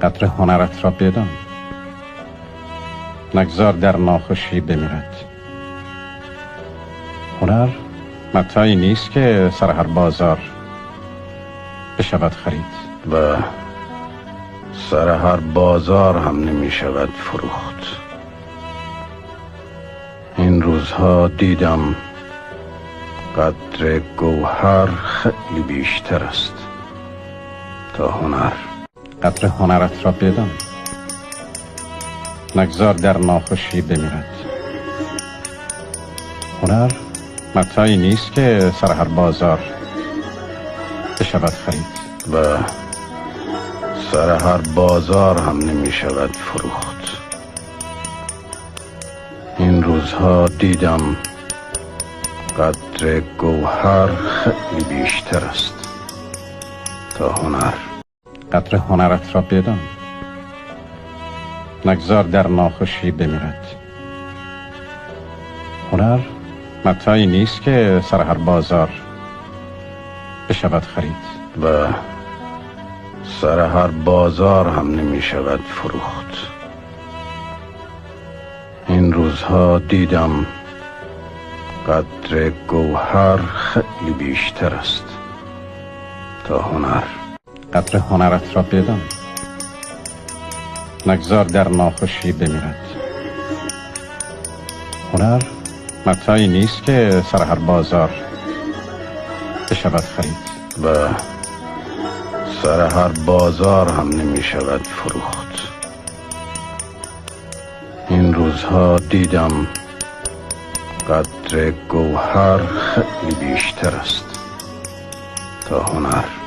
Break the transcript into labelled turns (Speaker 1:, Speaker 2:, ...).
Speaker 1: قدر هنرت را بدان، نگذار در ناخوشی بمیرد. هنر متاعی نیست که سر هر بازار بشود خرید
Speaker 2: و سر هر بازار هم نمی شود فروخت. این روزها دیدم قدر گوهر خیلی بیشتر است تا هنر.
Speaker 1: قدر هنرت را بدان، نگذار در ناخوشی بمیرد. هنر متاعی نیست که سر هر بازار بشود خرید
Speaker 2: و سر هر بازار هم نمی شود فروخت. این روزها دیدم قدر گوهر خیلی بیشتر است تا هنر.
Speaker 1: قدر هنرت را بدان، نگذار در ناخوشی بمیرد. هنر متاعی نیست که سر هر بازار بشود خرید
Speaker 2: و سر هر بازار هم نمی شود فروخت. این روزها دیدم قدر گوهر خیلی بیشتر است تا هنر.
Speaker 1: قدر هنرت را بدان، نگذار در ناخوشی بمیرد. هنر متاعی نیست که سر هر بازار بشود خرید
Speaker 2: و سر هر بازار هم نمی شود فروخت. این روزها دیدم قدر گوهر خیلی بیشتر است تا هنر.